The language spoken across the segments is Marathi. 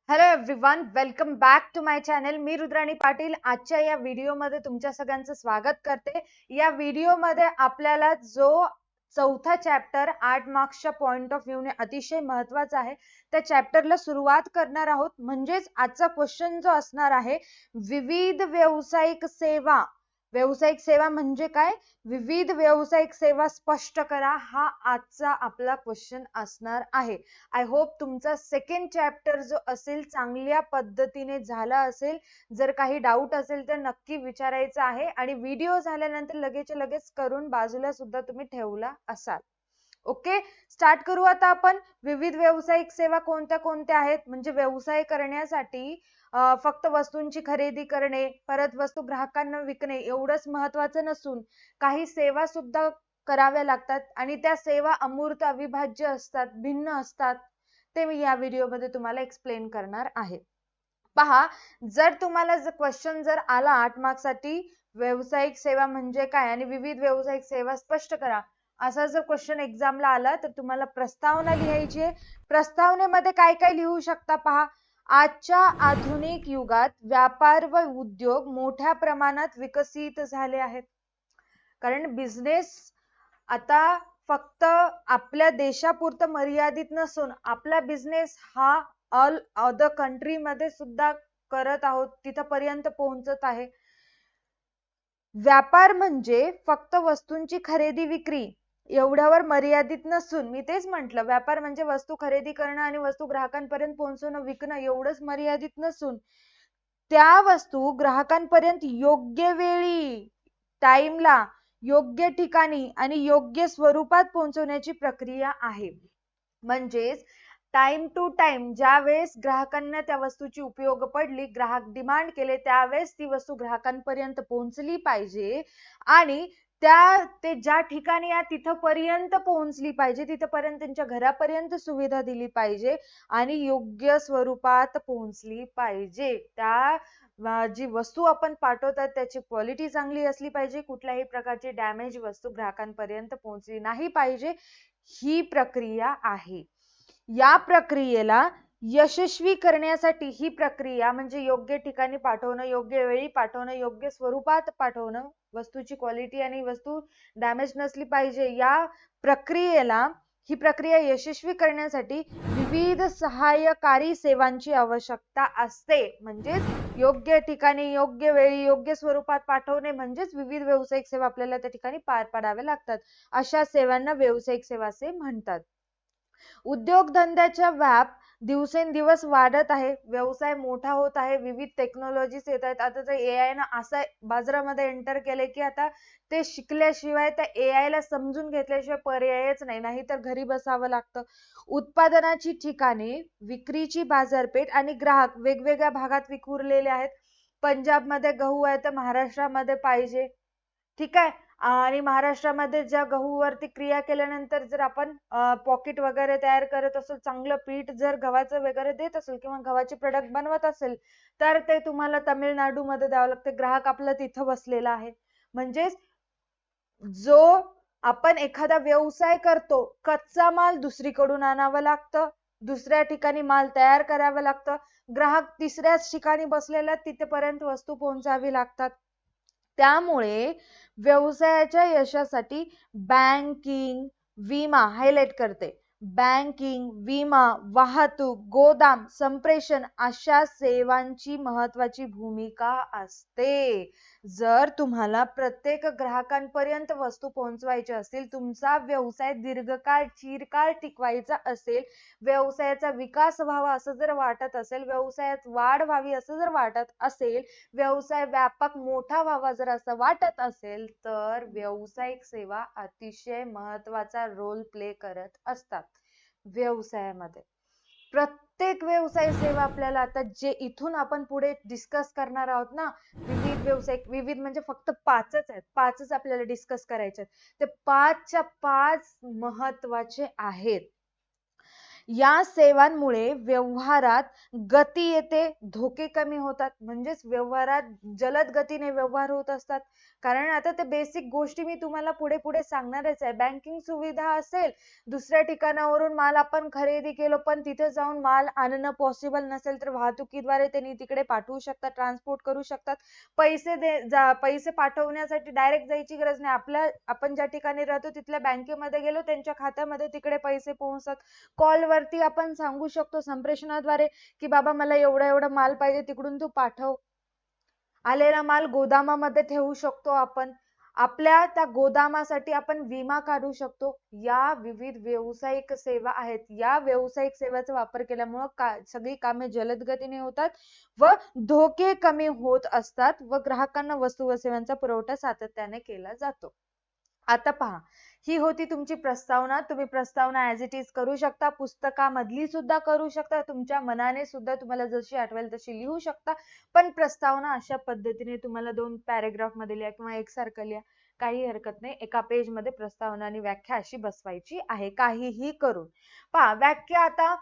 Hello everyone, welcome back to my channel. मी रुद्राणी पाटील आजच्या या व्हिडिओमध्ये तुमच्या सगळ्यांचं स्वागत करते. या व्हिडिओमध्ये आपल्याला जो चौथा चॅप्टर 8 मार्क्सच्या पॉइंट ऑफ व्ह्यूने अतिशय महत्त्वाचा आहे त्या चॅप्टरला सुरुवात करणार आहोत. म्हणजेच आजचा क्वेश्चन जो असणार आहे, विविध व्यावसायिक सेवा. व्यावसायिक सेवा म्हणजे काय? विविध व्यावसायिक सेवा स्पष्ट करा, हा आजचा आपला क्वेश्चन असणार आहे. आय होप तुमचा सेकंड चॅप्टर जो असेल चांगल्या पद्धतीने झाला असेल. जर काही डाऊट असेल तर नक्की विचारायचं आहे आणि व्हिडिओ झाल्यानंतर लगेच करून बाजूला सुद्धा तुम्ही ठेवला असाल. ओके, स्टार्ट करू आता आपण. विविध व्यावसायिक सेवा कोणत्या कोणत्या आहेत? म्हणजे व्यवसाय करण्यासाठी फक्त वस्तूंची खरेदी करणे, परत वस्तू ग्राहकांना विकणे एवढंच महत्वाचं नसून काही सेवा सुद्धा कराव्या लागतात आणि त्या सेवा अमूर्त अविभाज्य असतात, भिन्न असतात. ते मी या व्हिडिओमध्ये तुम्हाला एक्सप्लेन करणार आहे. पहा, जर तुम्हाला क्वेश्चन जर आला 8 मार्क्स साठी, व्यावसायिक सेवा म्हणजे काय आणि विविध व्यावसायिक सेवा स्पष्ट करा, असा जर क्वेश्चन एक्झामला आला तर तुम्हाला प्रस्तावना लिहायची आहे. प्रस्तावनेमध्ये काय काय लिहू शकता पहा. आजच्या आधुनिक युगात व्यापार व उद्योग मोठ्या प्रमाणात विकसित झाले आहेत. कारण बिझनेस आता फक्त आपल्या देशापुरतं मर्यादित नसून आपला बिझनेस हा ऑल अदर कंट्री मध्ये सुद्धा करत आहोत, तिथपर्यंत पोहोचत आहे. व्यापार म्हणजे फक्त वस्तूंची खरेदी विक्री एवढ्यावर मर्यादित नसून, मी तेच म्हटलं, व्यापार म्हणजे वस्तू खरेदी करणं आणि वस्तू ग्राहकांपर्यंत पोहोचवणं, विकणं एवढंच मर्यादित नसून त्या वस्तू ग्राहकांपर्यंत योग्य वेळी, टाइमला, योग्य ठिकाणी आणि योग्य स्वरूपात पोहोचवण्याची प्रक्रिया आहे. म्हणजेच टाइम टू टाइम ज्या वेळेस ग्राहकांना त्या वस्तूची उपयोग पडली, ग्राहक डिमांड केले, त्यावेळेस ती वस्तू ग्राहकांपर्यंत पोहोचली पाहिजे आणि ते ज्या ठिकाणी आहे तिथपर्यंत पोहोचली पाहिजे, तिथपर्यंत त्यांच्या घरापर्यंत सुविधा दिली पाहिजे आणि योग्य स्वरूपात पोहोचली पाहिजे. जी वस्तू आपण पाठवतात त्याची क्वालिटी चांगली असली पाहिजे, कुठल्याही प्रकारची डॅमेज वस्तू ग्राहकांपर्यंत पोहोचली नाही पाहिजे. ही प्रक्रिया आहे. या प्रक्रियेला यशस्वी करण्यासाठी, ही प्रक्रिया म्हणजे योग्य ठिकाणी पाठवणं, योग्य वेळी पाठवणं, योग्य स्वरूपात पाठवणं, वस्तूची क्वालिटी आणि वस्तू डॅमेज नसली पाहिजे, ही प्रक्रिया यशस्वी करण्यासाठी विविध सहाय्यकारी सेवांची आवश्यकता असते. म्हणजेच योग्य ठिकाणी, योग्य वेळी, योग्य स्वरूपात पाठवणे म्हणजेच विविध व्यावसायिक सेवा आपल्याला त्या ठिकाणी पार पाडाव्या लागतात. अशा सेवांना व्यावसायिक सेवा असे म्हणतात. उद्योगधंद्याचा व्याप दिवसेंदिवस वाढत आहे, व्यवसाय मोठा होत आहे, विविध टेक्नॉलॉजीज येत आहेत. आता तर AI ना असं बाजारामध्ये एंटर केले की आता ते शिकल्याशिवाय, त्या AI ला समजून घेतल्याशिवाय पर्यायच नाही, नाहीतर घरी बसावं लागतं. उत्पादनाची ठिकाणे, विक्रीची बाजारपेठ आणि ग्राहक वेगवेगळ्या भागात विखुरलेले आहेत. पंजाबमध्ये गहू आहे तर महाराष्ट्रामध्ये पाहिजे, ठीक आहे. आणि महाराष्ट्रामध्ये ज्या गहूवरती क्रिया केल्यानंतर जर आपण पॉकेट वगैरे तयार करत असो, चांगलं पीठ जर गव्हाचं वगैरे देत असेल किंवा गव्हाचे प्रोडक्ट बनवत असेल तर ते तुम्हाला तामिळनाडूमध्ये द्यावं लागते. ग्राहक आपला तिथं बसलेला आहे. म्हणजेच जो आपण एखादा व्यवसाय करतो, कच्चा माल दुसरीकडून आणावं लागतं, दुसऱ्या ठिकाणी माल तयार करावं लागतं, ग्राहक तिसऱ्याच ठिकाणी बसलेला तिथपर्यंत वस्तू पोहोचावी लागतात. त्यामुळे व्यवसायाच्या यशासाठी बँकिंग, विमा, हायलाइट करते, बँकिंग, विमा, वाहतूक, गोदाम, संप्रेषण अशा सेवांची महत्वाची भूमिका असते. जर तुम्हाला प्रत्येक ग्राहकांपर्यंत वस्तू पोहोचवायची असतील, तुमचा व्यवसाय दीर्घकाळ, चिरकाळ टिकवायचा असेल, व्यवसायाचा विकास व्हावा असं जर वाटत असेल, व्यवसायात वाढ व्हावी असं जर वाटत असेल, व्यवसाय व्यापक मोठा व्हावा जर असं वाटत असेल, तर व्यावसायिक सेवा अतिशय महत्वाचा रोल प्ले करत असतात व्यवसायामध्ये. प्रत्येक व्यवसाय सेवा आपल्याला आता जे इथून आपण पुढे डिस्कस करणार आहोत ना, विविध व्यावसायिक, विविध म्हणजे फक्त 5च आहेत, 5च आपल्याला डिस्कस करायचे आहेत. ते 5च्या 5 महत्वाचे आहेत. या सेवांमुळे व्यवहारात गती येते, धोके कमी होतात. म्हणजेच व्यवहारात जलद गतीने व्यवहार होत असतात. कारण आता ते बेसिक गोष्टी मी तुम्हाला पुढे पुढे सांगणारच आहे. बँकिंग सुविधा असेल, दुसऱ्या ठिकाणावरून माल आपण खरेदी केलो पण तिथे जाऊन माल आणणं पॉसिबल नसेल तर वाहतुकीद्वारे त्यांनी तिकडे पाठवू शकतात, ट्रान्सपोर्ट करू शकतात. पैसे पाठवण्यासाठी डायरेक्ट जायची गरज नाही. आपण ज्या ठिकाणी राहतो तिथल्या बँकेमध्ये गेलो, त्यांच्या खात्यामध्ये तिकडे पैसे पोहोचतात. कॉल वरती आपण सांगू शकतो संप्रेषणाद्वारे की बाबा मला एवढा एवढा माल पाहिजे, तिकडून तू पाठव. आलेला माल गोदामामध्ये ठेवू शकतो आपण. आपल्या त्या गोदामासाठी आपण विमा काढू शकतो. या विविध व्यावसायिक सेवा आहेत. या व्यावसायिक सेवेचा वापर केल्यामुळे सगळी कामे जलद गतीने होतात व धोके कमी होत असतात व ग्राहकांना वस्तू व सेवांचा पुरवठा सातत्याने केला जातो. आता पहा, ही होती तुमची प्रस्तावना. तुम्ही प्रस्तावना ऍज इट इज करू शकता, पुस्तकामधली सुद्धा करू शकता, तुमच्या मनाने सुद्धा तुम्हाला जशी आठवेल तशी लिहू शकता. पण प्रस्तावना अशा पद्धतीने तुम्हाला 2 पॅरेग्राफ मध्ये लिहा किंवा एकसारखं लिहा, काही हरकत नाही. एका पेज मध्ये प्रस्तावना आणि व्याख्या अशी बसवायची आहे, काहीही करून. पहा, व्याख्या आता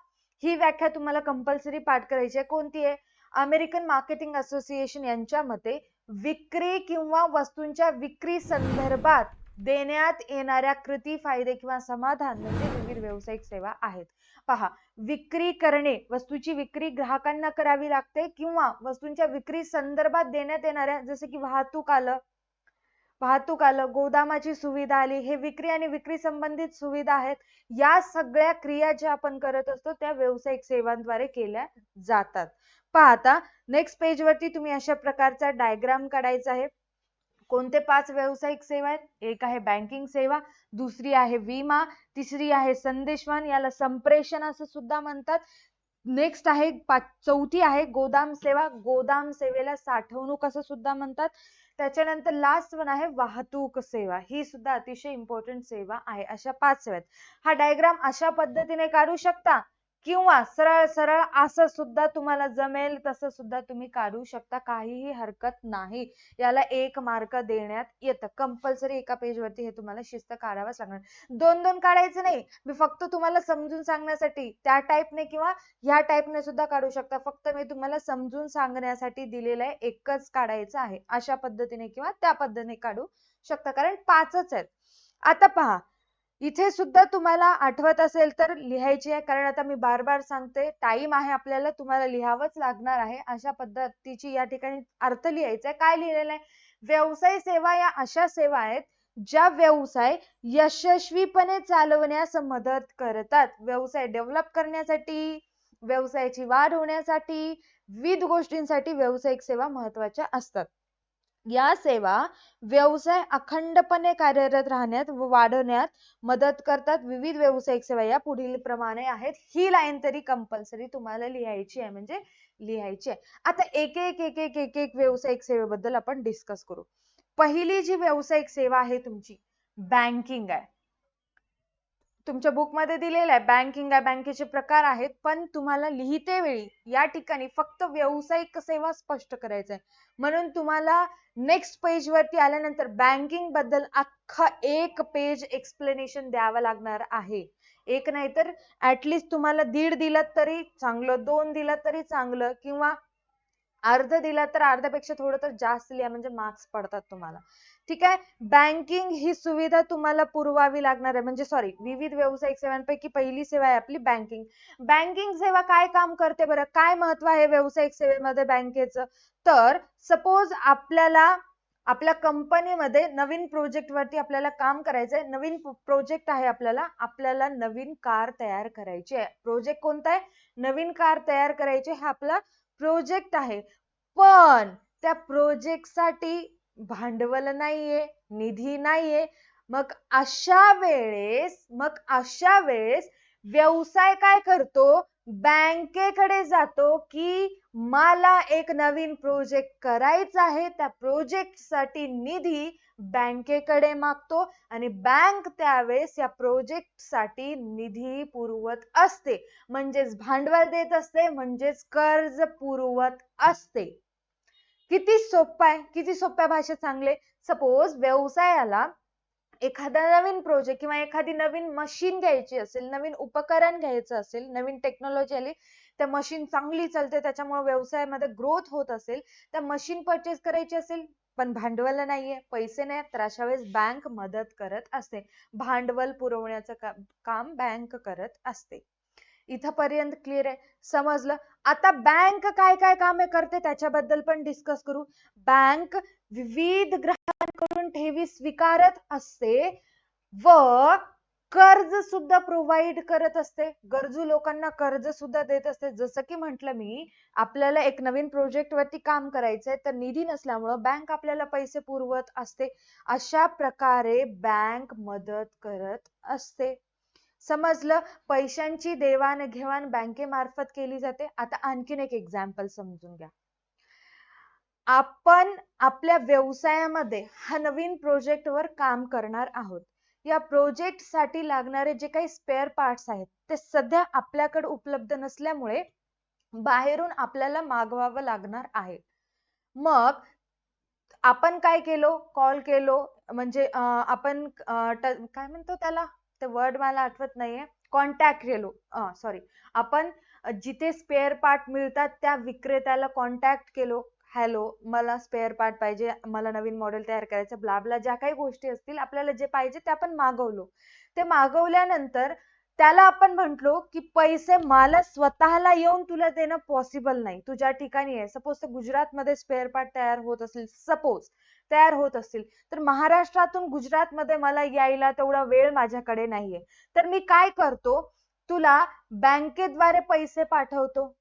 ही व्याख्या तुम्हाला कंपल्सरी पाठ करायची आहे. कोणती आहे? अमेरिकन मार्केटिंग असोसिएशन यांच्या मते विक्री किंवा वस्तूंच्या विक्री संदर्भात देण्यात येणाऱ्या कृती, फायदे किंवा समाधान म्हणजे विविध व्यावसायिक सेवा आहेत. पहा, विक्री करणे, वस्तूची विक्री ग्राहकांना करावी लागते किंवा वस्तूंच्या विक्री संदर्भात देण्यात येणाऱ्या, जसे की वाहतूक आलं, गोदामाची सुविधा आली, हे विक्री आणि विक्री संबंधित सुविधा आहेत. या सगळ्या क्रिया ज्या आपण करत असतो त्या व्यावसायिक सेवांद्वारे केल्या जातात. पहा, आता नेक्स्ट पेज वरती तुम्ही अशा प्रकारचा डायग्राम काढायचा आहे. कोणते 5 व्यावसायिक सेवा आहेत? एक आहे बँकिंग सेवा, दुसरी आहे विमा, तिसरी आहे संदेशवहन, याला संप्रेषण असं सुद्धा म्हणतात. नेक्स्ट आहे चौथी आहे गोदाम सेवा, गोदाम सेवेला साठवणूक असं सुद्धा म्हणतात. त्याच्यानंतर लास्ट वन आहे वाहतूक सेवा, ही सुद्धा अतिशय इम्पॉर्टंट सेवा आहे. अशा 5 सेवा आहेत. हा डायग्राम अशा पद्धतीने काढू शकता किंवा सरळ सरळ असं सुद्धा तुम्हाला जमेल तसं सुद्धा तुम्ही काढू शकता, काहीही हरकत नाही. याला 1 मार्क देण्यात येतं. कंपल्सरी एका पेज वरती हे तुम्हाला शिस्त काढावंच लागणार. 2-2 काढायचं नाही, मी फक्त तुम्हाला समजून सांगण्यासाठी त्या टाईपने किंवा ह्या टाईपने सुद्धा काढू शकता. फक्त मी तुम्हाला समजून सांगण्यासाठी दिलेलं आहे, एकच काढायचं आहे. अशा पद्धतीने किंवा त्या पद्धतीने काढू शकता, कारण 5च आहेत. आता पहा, इथे सुद्धा तुम्हाला आठवत असेल तर लिहायची आहे, कारण आता मी बार बार सांगते, टाइम आहे आपल्याला, तुम्हाला लिहावंच लागणार आहे. अशा पद्धतीची या ठिकाणी अर्थ लिहायचा आहे. काय लिहिलेलं आहे? व्यवसाय सेवा या अशा सेवा आहेत ज्या व्यवसाय यशस्वीपणे चालवण्यास मदत करतात. व्यवसाय डेव्हलप करण्यासाठी, व्यवसायाची वाढ होण्यासाठी, विविध गोष्टींसाठी व्यावसायिक सेवा महत्वाच्या असतात. या सेवा व्यवसाय अखंडपणे कार्यरत राहण्यात व वाढवण्यात मदत करतात. विविध व्यावसायिक सेवा या पुढील प्रमाणे आहेत. ही लाईन तरी कंपल्सरी तुम्हाला लिहायची आहे, म्हणजे लिहायची आहे. आता एक एक व्यावसायिक सेवेबद्दल आपण डिस्कस करू. पहिली जी व्यावसायिक सेवा आहे तुमची बँकिंग आहे. तुमच्या बुक मध्ये दिलेलं आहे बँकिंग आहे, बँकेचे प्रकार आहेत, पण तुम्हाला लिहिते वेळी या ठिकाणी फक्त व्यावसायिक सेवा स्पष्ट करायचं आहे. म्हणून तुम्हाला नेक्स्ट पेज वरती आल्यानंतर बँकिंग बद्दल अख्खा 1 पेज एक्सप्लेनेशन द्यावं लागणार आहे. एक नाही तर ऍटलिस्ट तुम्हाला 1.5 दिलं तरी चांगलं, 2 दिलं तरी चांगलं, किंवा अर्ध दिला तर अर्ध्यापेक्षा थोडं तर जास्त लिहा, म्हणजे मार्क्स पडतात तुम्हाला. ठीक आहे. बँकिंग ही सुविधा तुम्हाला पुरवावी लागणार आहे, म्हणजे सॉरी, विविध व्यावसायिक सेवांपैकी पहिली सेवा आहे आपली बँकिंग. बँकिंग सेवा काय काम करते बरं? काय महत्व आहे व्यावसायिक सेवेमध्ये बँकेचं? तर सपोज आपल्या कंपनीमध्ये नवीन प्रोजेक्ट वरती आपल्याला काम करायचंय. नवीन प्रोजेक्ट आहे, आपल्याला नवीन कार तयार करायची आहे. प्रोजेक्ट कोणता आहे? नवीन कार तयार करायची, हा आपला प्रोजेक्ट आहे. पण त्या प्रोजेक्ट साठी भांडवल नाहीये, निधी नाहीये. मग अशा वेळेस व्यवसाय काय करतो? बँकेकडे जातो की मला एक नवीन प्रोजेक्ट करायचा आहे, त्या प्रोजेक्ट साठी निधी बँकेकडे मागतो आणि बँक त्यावेळेस या प्रोजेक्ट साठी निधी पुरवत असते, म्हणजेच भांडवल देत असते, म्हणजेच कर्ज पुरवत असते. किती सोपं आहे, किती सोप्या भाषेत सांगले. सपोज व्यवसायाला एखादा नवीन प्रोजेक्ट किंवा एखादी नवीन मशीन घ्यायची असेल, नवीन उपकरण घ्यायचं असेल, नवीन टेक्नॉलॉजी आली, त्या मशीन चांगली चालते, त्याच्यामुळे व्यवसायामध्ये ग्रोथ होत असेल, त्या मशीन परचेस करायची असेल, पण भांडवल नाहीये, पैसे नाहीत, तर अशा वेळेस बँक मदत करत असते. भांडवल पुरवण्याचं काम बँक करत असते. इथपर्यंत क्लिअर आहे? समजलं? आता बँक काय काय कामे करते त्याच्याबद्दल पण डिस्कस करू. बँक विविध ग्राहकांकडून ठेवी स्वीकारत असते व कर्ज सुद्धा प्रोव्हाइड करत असते. गरजू लोकांना कर्ज सुद्धा देत असते. जसं की म्हटलं मी, आपल्याला एक नवीन प्रोजेक्ट वरती काम करायचंय, तर निधी नसल्यामुळं बँक आपल्याला पैसे पुरवत असते. अशा प्रकारे बँक मदत करत असते. समजलं? पैशांची देवाणघेवाण बँकेमार्फत केली जाते. आता आणखीन एक एक्झाम्पल समजून घ्या. आपण आपल्या व्यवसायामध्ये हा नवीन प्रोजेक्ट वर काम करणार आहोत. या प्रोजेक्ट साठी लागणारे जे काही स्पेअर पार्ट्स आहेत, ते सध्या आपल्याकडे उपलब्ध नसल्यामुळे बाहेरून आपल्याला मागवावं लागणार आहे. मग आपण काय केलो? कॉल केलो, म्हणजे आपण काय म्हणतो त्याला? ते वर्ड मला आठवत नाहीये. कॉन्टॅक्ट केलो. सॉरी. आपण जिथे स्पेअर पार्ट मिळतात त्या विक्रेत्याला कॉन्टॅक्ट केलो. हॅलो, मला स्पेअर पार्ट पाहिजे, मला नवीन मॉडेल तयार करायचं, ब्ला ब्ला, ज्या काही गोष्टी असतील आपल्याला जे पाहिजे ते आपण मागवलो. ते मागवल्यानंतर त्याला आपण म्हंटलो की पैसे मला स्वतःला येऊन तुला देणं पॉसिबल नाही. तू ज्या ठिकाणी आहे, सपोज गुजरातमध्ये स्पेअर पार्ट तयार होत असतील, सपोज तयार होत असतील, तर महाराष्ट्रातून गुजरातमध्ये मला यायला तेवढा वेळ माझ्याकडे नाहीये. तर मी काय करतो, तुला बँकेद्वारे पैसे पाठवतो.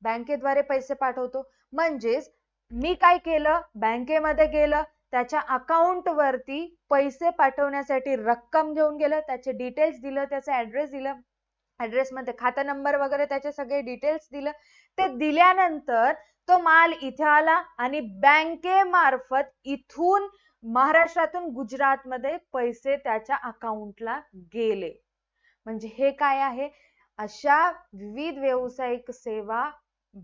बँकेद्वारे पैसे पाठवतो म्हणजेच मी काय केलं, बँकेमध्ये गेलं, त्याच्या अकाउंट वरती पैसे पाठवण्यासाठी रक्कम घेऊन गेलं, त्याचे डिटेल्स दिलं, त्याचा ऍड्रेस दिलं, ऍड्रेस मध्ये खाता नंबर वगैरे त्याचे सगळे डिटेल्स दिलं. ते दिल्यानंतर तो माल इथे आला आणि बँकेमार्फत इथून महाराष्ट्रातून गुजरातमध्ये पैसे त्याच्या अकाउंटला गेले. म्हणजे हे काय आहे? अशा विविध व्यावसायिक सेवा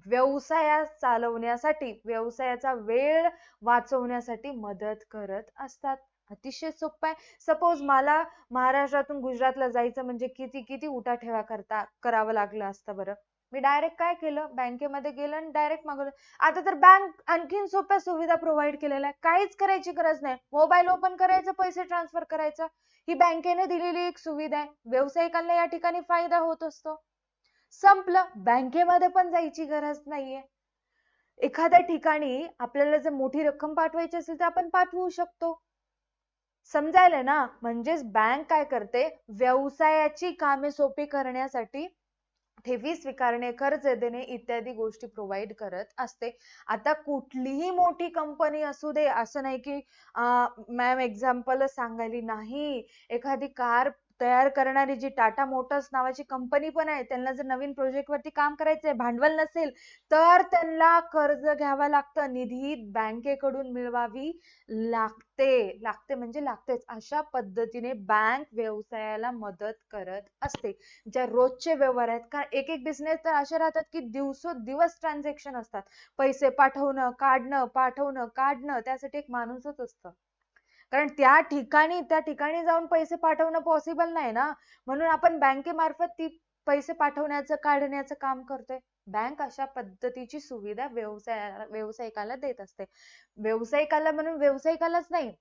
व्यवसाय चालवण्यासाठी, व्यवसायाचा वेळ वाचवण्यासाठी मदत करत असतात. अतिशय सोपं आहे. सपोज मला महाराष्ट्रातून गुजरातला जायचं म्हणजे किती किती उठाठेवा करावं लागलं असतं बरं. मी डायरेक्ट काय केलं, बँकेमध्ये गेलं आणि डायरेक्ट मागवलं. आता तर बँक आणखीन सोप्या सुविधा प्रोव्हाइड केलेल्या आहे. काहीच करायची गरज नाही. मोबाईल ओपन करायचं, पैसे ट्रान्सफर करायचं. ही बँकेने दिलेली एक सुविधा आहे. व्यावसायिकांना या ठिकाणी फायदा होत असतो. संपलं. बँकेमध्ये पण जायची गरज नाहीये. एखाद्या ठिकाणी आपल्याला जर मोठी रक्कम पाठवायची असेल तर आपण पाठवू शकतो. समजायला ना? म्हणजेच बँक काय करते, व्यवसायाची कामे सोपी करण्यासाठी ठेवी स्वीकारणे, कर्ज देणे इत्यादी गोष्टी प्रोव्हाइड करत असते. आता कुठलीही मोठी कंपनी असू दे, असं नाही की मॅम एक्झाम्पलच सांगायली नाही, एखादी कार तयार करणारी जी टाटा मोटर्स नावाची कंपनी पण आहे, त्यांना जर नवीन प्रोजेक्ट वरती काम करायचंय, भांडवल नसेल तर त्यांना कर्ज घ्यावं लागतं, निधी बँकेकडून मिळवावी लागते म्हणजे लागतेच. अशा पद्धतीने बँक व्यवसायाला मदत करत असते. ज्या रोजचे व्यवहार आहेत, कारण एक एक बिझनेस तर असे राहतात की दिवसोदिवस ट्रान्झॅक्शन असतात. पैसे पाठवणं, काढणं, पाठवणं, काढणं, त्यासाठी एक माणूसच असतं. कारण त्या ठिकाणी जाऊन पैसे पाठवणं पॉसिबल नाही ना. म्हणून आपण बँकेमार्फत ती पैसे पाठवण्याचं, काढण्याचं काम करतोय. बँक अशा पद्धतीची सुविधा व्यावसायिकाला देत असते. व्यावसायिकाला म्हणून व्यावसायिकालाच नाही,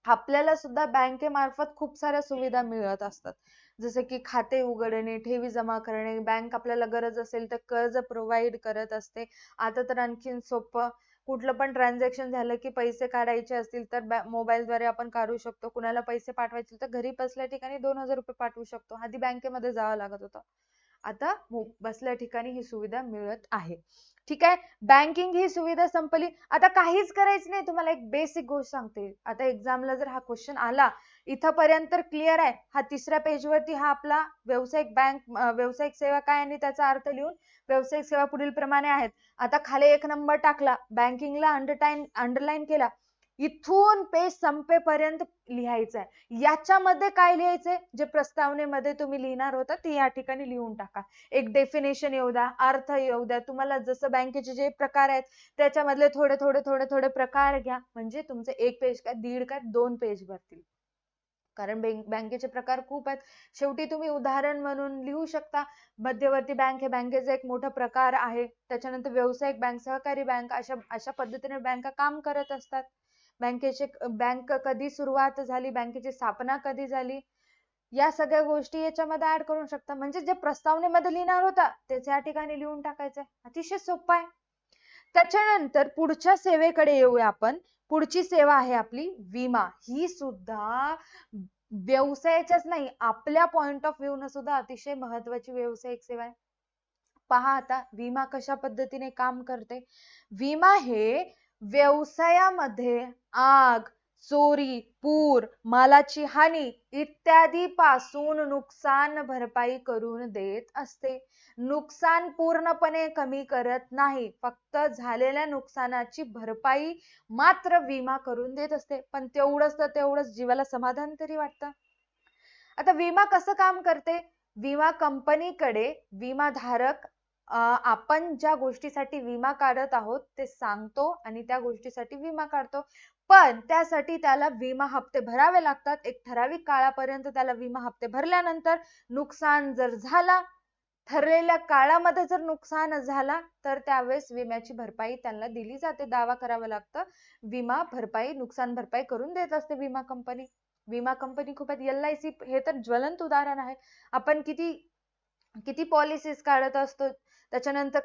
आपल्याला सुद्धा बँकेमार्फत खूप साऱ्या सुविधा मिळत असतात. जसे की खाते उघडणे, ठेवी जमा करणे, बँक आपल्याला गरज असेल तर कर्ज प्रोव्हाइड करत असते. आता तर आणखीन सोपं, कुठलं पण ट्रान्झॅक्शन झालं की पैसे काढायचे असतील तर मोबाईलद्वारे आपण काढू शकतो. कुणाला पैसे पाठवायचे तर घरी बसल्या ठिकाणी 2,000 रुपये पाठवू शकतो. आधी बँकेमध्ये जावं लागत होतं. आता बसल्या ठिकाणी ही सुविधा मिळत आहे. ठीक आहे. बँकिंग ही सुविधा संपली. आता काहीच करायचं नाही. तुम्हाला एक बेसिक गोष्ट सांगते. आता एक्झामला जर हा क्वेश्चन आला, इथपर्यंत क्लिअर आहे? हा तिसऱ्या पेजवरती हा आपला व्यावसायिक सेवा काय आणि त्याचा अर्थ लिहून, व्यावसायिक सेवा पुढील प्रमाणे आहेत. आता खाली एक नंबर टाकला, बँकिंगला अंडरलाईन केला. इथून पेज संपेपर्यंत लिहायचं आहे. याच्यामध्ये काय लिहायचंय, जे प्रस्तावनेमध्ये तुम्ही लिहिणार होता ते या ठिकाणी लिहून टाका. एक डेफिनेशन येऊ द्या, अर्थ येऊ द्या, तुम्हाला जसं बँकेचे जे प्रकार आहेत त्याच्यामधले थोडे थोडे थोडे थोडे प्रकार घ्या. म्हणजे तुमचे एक पेज काय, 1.5 काय 2 पेज भरतील. कारण बँकेचे प्रकार खूप आहेत. शेवटी तुम्ही उदाहरण म्हणून लिहू शकता, मध्यवर्ती बँक हे बँकेचा एक मोठा प्रकार आहे. त्याच्यानंतर व्यावसायिक बँक, सहकारी बँक, अशा अशा पद्धतीने बँका काम करत असतात. बँक कधी सुरुवात झाली, बँकेची स्थापना कधी झाली, या सगळ्या गोष्टी याच्यामध्ये ऍड करू शकता. म्हणजे जे प्रस्तावनेमध्ये लिहिणार होता तेच या ठिकाणी लिहून टाकायचंय. अतिशय सोपं आहे. त्याच्यानंतर पुढच्या सेवेकडे येऊया आपण. पुढची सेवा आहे आपली विमा. ही सुद्धा व्यवसायाच्याच नाही, आपल्या पॉइंट ऑफ व्ह्यू न सुद्धा अतिशय महत्वाची व्यावसायिक सेवा आहे. पहा आता विमा कशा पद्धतीने काम करते. विमा हे व्यवसायामध्ये आग, चोरी, पूर, मालाची हानी इत्यादी पासून नुकसान भरपाई करून देत असते. नुकसान पूर्णपणे कमी करत नाही, फक्त झालेल्या नुकसानाची भरपाई मात्र विमा करून देत असते. पण तेवढंच जीवाला समाधान तरी वाटतं. आता विमा कसं काम करते. विमा कंपनीकडे विमाधारक आपण ज्या गोष्टीसाठी विमा काढत आहोत ते सांगतो आणि त्या गोष्टीसाठी विमा काढतो. पण त्यासाठी त्याला विमा हप्ते भरावे लागतात. एक ठराविक काळापर्यंत त्याला विमा हप्ते भरल्यानंतर नुकसान जर झाला, ठरलेल्या काळामध्ये जर नुकसान झाला, तर त्यावेळेस विम्याची भरपाई त्यांना दिली जाते. दावा करावा लागतं. विमा भरपाई, नुकसान भरपाई करून देत असते विमा कंपनी. विमा कंपनी खूप आहेत. LIC हे तर ज्वलंत उदाहरण आहे. आपण किती पॉलिसीज काढत असतो. त्याच्यानंतर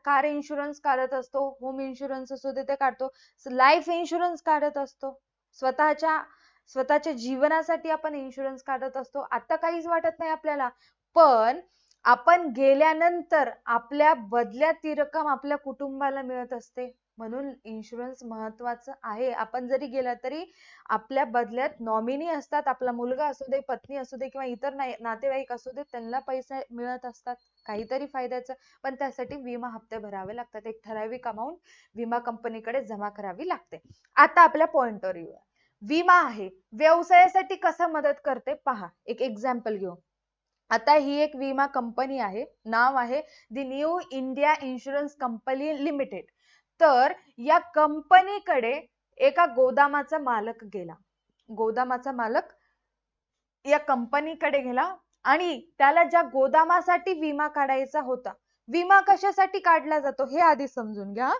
कार इन्शुरन्स काढत असतो, होम इन्शुरन्स असतो ते काढतो, लाईफ इन्शुरन्स काढत असतो, स्वतःच्या जीवनासाठी आपण इन्शुरन्स काढत असतो. आता काहीच वाटत नाही आपल्याला, पण आपण गेल्यानंतर आपल्या बदल्यात ती रक्कम आपल्या कुटुंबाला मिळत असते. म्हणून इन्शुरन्स महत्वाचं आहे. आपण जरी गेला तरी आपल्या बदल्यात नॉमिनी असतात. आपला मुलगा असू दे, पत्नी असू दे किंवा इतर नातेवाईक असू दे, त्यांना पैसे मिळत असतात काहीतरी फायद्याचं. पण त्यासाठी विमा हप्ते भरावे लागतात. एक ठराविक अमाऊंट विमा कंपनीकडे जमा करावी लागते. आता आपल्या पॉइंटवर येऊया. विमा आहे व्यवसायासाठी कसं मदत करते पहा. एक एक्झाम्पल घेऊ. आता ही एक विमा कंपनी आहे. नाव आहे the new India insurance company limited. तर या कंपनीकडे एका गोदामाचा मालक गेला. गोदामाचा मालक या कंपनीकडे गेला आणि त्याला ज्या गोदामासाठी विमा काढायचा होता. विमा कशासाठी काढला जातो हे आधी समजून घ्या.